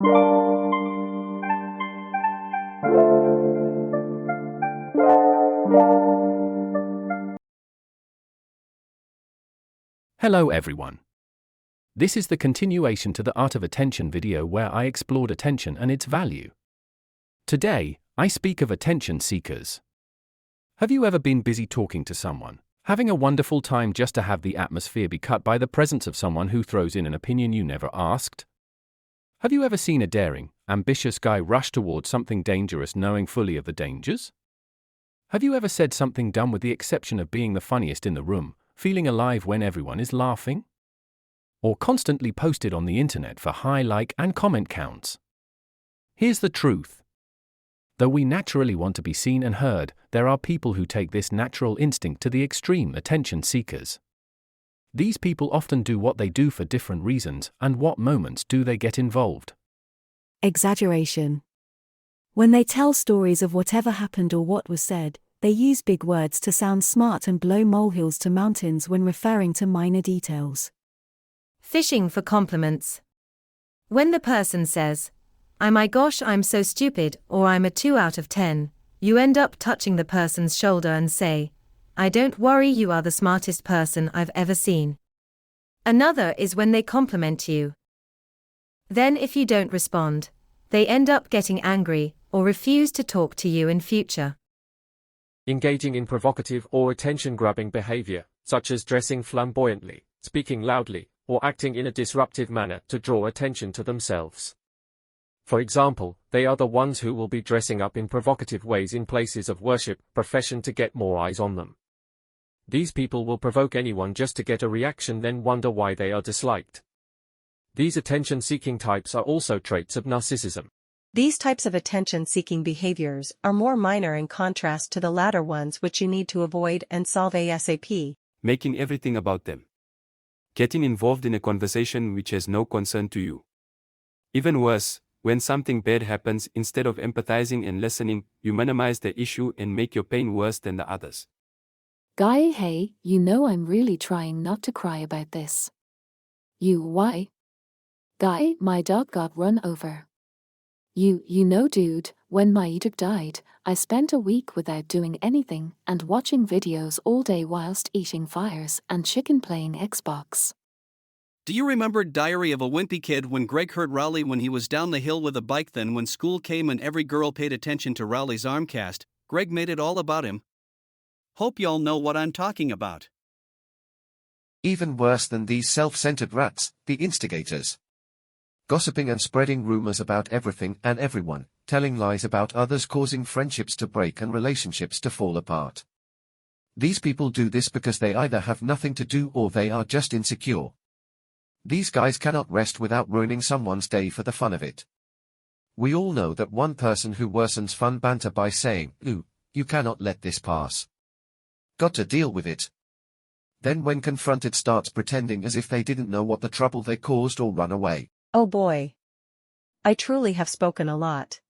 Hello everyone. This is the continuation to the Art of Attention video where I explored attention and its value. Today, I speak of attention seekers. Have you ever been busy talking to someone, having a wonderful time just to have the atmosphere be cut by the presence of someone who throws in an opinion you never asked? Have you ever seen a daring, ambitious guy rush towards something dangerous knowing fully of the dangers? Have you ever said something dumb with the exception of being the funniest in the room, feeling alive when everyone is laughing? Or constantly posted on the internet for high like and comment counts? Here's the truth. Though we naturally want to be seen and heard, there are people who take this natural instinct to the extreme, attention seekers. These people often do what they do for different reasons, and what moments do they get involved? Exaggeration. When they tell stories of whatever happened or what was said, they use big words to sound smart and blow molehills to mountains when referring to minor details. Fishing for compliments. When the person says, "Oh my gosh, I'm so stupid," or "I'm a 2 out of 10, you end up touching the person's shoulder and say, "I don't worry, you are the smartest person I've ever seen." Another is when they compliment you. Then if you don't respond, they end up getting angry or refuse to talk to you in future. Engaging in provocative or attention-grabbing behavior, such as dressing flamboyantly, speaking loudly, or acting in a disruptive manner to draw attention to themselves. For example, they are the ones who will be dressing up in provocative ways in places of worship, profession to get more eyes on them. These people will provoke anyone just to get a reaction, then wonder why they are disliked. These attention-seeking types are also traits of narcissism. These types of attention-seeking behaviors are more minor in contrast to the latter ones, which you need to avoid and solve ASAP. Making everything about them. Getting involved in a conversation which has no concern to you. Even worse, when something bad happens, instead of empathizing and listening, you minimize the issue and make your pain worse than the others. Guy, hey, you know I'm really trying not to cry about this. You, why? Guy, my dog got run over. You know dude, when my dog died, I spent a week without doing anything and watching videos all day whilst eating fires and chicken playing Xbox. Do you remember Diary of a Wimpy Kid when Greg hurt Rowley when he was down the hill with a bike? Then when school came and every girl paid attention to Rowley's arm cast, Greg made it all about him. Hope y'all know what I'm talking about. Even worse than these self-centered rats, the instigators. Gossiping and spreading rumors about everything and everyone, telling lies about others, causing friendships to break and relationships to fall apart. These people do this because they either have nothing to do or they are just insecure. These guys cannot rest without ruining someone's day for the fun of it. We all know that one person who worsens fun banter by saying, "Ooh, you cannot let this pass. Got to deal with it." Then when confronted starts pretending as if they didn't know what the trouble they caused or run away. Oh boy. I truly have spoken a lot.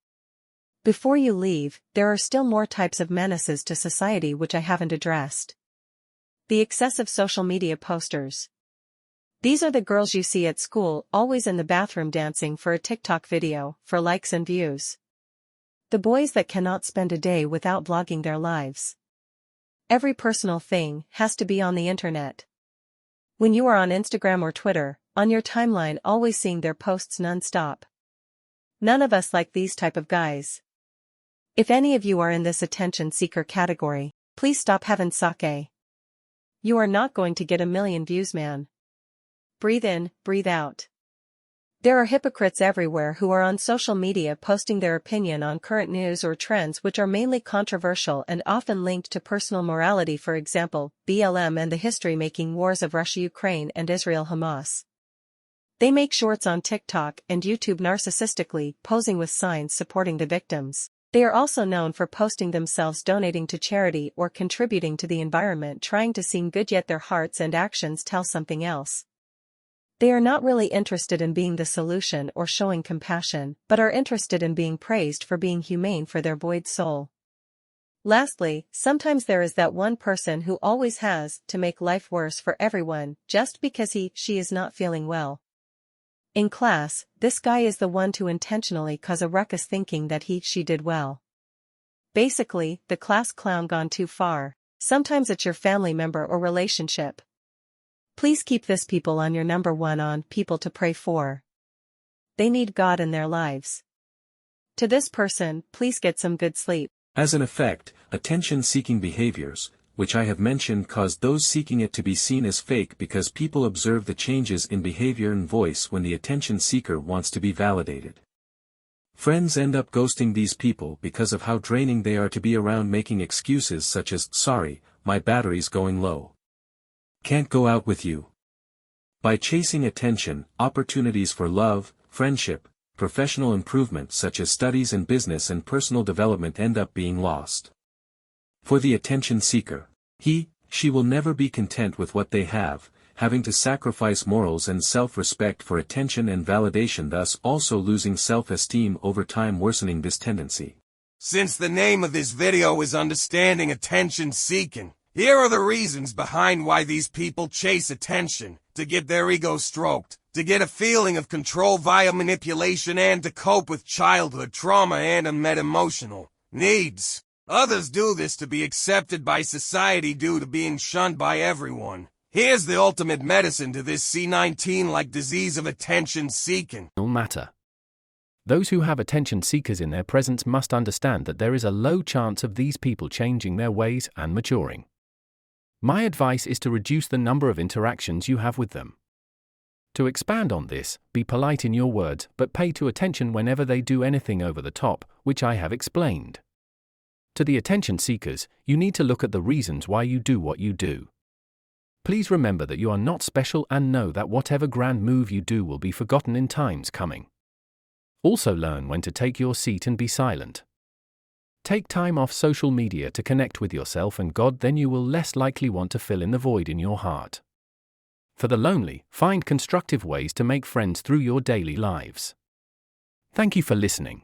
Before you leave, there are still more types of menaces to society which I haven't addressed. The excessive social media posters. These are the girls you see at school, always in the bathroom dancing for a TikTok video, for likes and views. The boys that cannot spend a day without vlogging their lives. Every personal thing has to be on the internet. When you are on Instagram or Twitter, on your timeline always seeing their posts non-stop. None of us like these type of guys. If any of you are in this attention seeker category, please stop having sake. You are not going to get a million views, man. Breathe in, breathe out. There are hypocrites everywhere who are on social media posting their opinion on current news or trends which are mainly controversial and often linked to personal morality, for example, BLM and the history-making wars of Russia-Ukraine and Israel-Hamas. They make shorts on TikTok and YouTube narcissistically, posing with signs supporting the victims. They are also known for posting themselves donating to charity or contributing to the environment, trying to seem good, yet their hearts and actions tell something else. They are not really interested in being the solution or showing compassion, but are interested in being praised for being humane for their void soul. Lastly, sometimes there is that one person who always has to make life worse for everyone just because he/she is not feeling well. In class, this guy is the one to intentionally cause a ruckus thinking that she did well. Basically, the class clown gone too far. Sometimes it's your family member or relationship. Please keep this people on your number one on people to pray for. They need God in their lives. To this person, please get some good sleep. As an effect, attention-seeking behaviors, which I have mentioned, cause those seeking it to be seen as fake because people observe the changes in behavior and voice when the attention seeker wants to be validated. Friends end up ghosting these people because of how draining they are to be around, making excuses such as, "Sorry, my battery's going low. Can't go out with you." By chasing attention, opportunities for love, friendship, professional improvement such as studies and business and personal development end up being lost. For the attention seeker, she will never be content with what they have, having to sacrifice morals and self-respect for attention and validation, thus also losing self-esteem over time, worsening this tendency. Since the name of this video is Understanding Attention Seeking, here are the reasons behind why these people chase attention: to get their ego stroked, to get a feeling of control via manipulation, and to cope with childhood trauma and unmet emotional needs. Others do this to be accepted by society due to being shunned by everyone. Here's the ultimate medicine to this C19-like disease of attention seeking. Matter. Those who have attention seekers in their presence must understand that there is a low chance of these people changing their ways and maturing. My advice is to reduce the number of interactions you have with them. To expand on this, be polite in your words, but pay attention whenever they do anything over the top, which I have explained. To the attention seekers, you need to look at the reasons why you do what you do. Please remember that you are not special, and know that whatever grand move you do will be forgotten in times coming. Also learn when to take your seat and be silent. Take time off social media to connect with yourself and God, then you will less likely want to fill in the void in your heart. For the lonely, find constructive ways to make friends through your daily lives. Thank you for listening.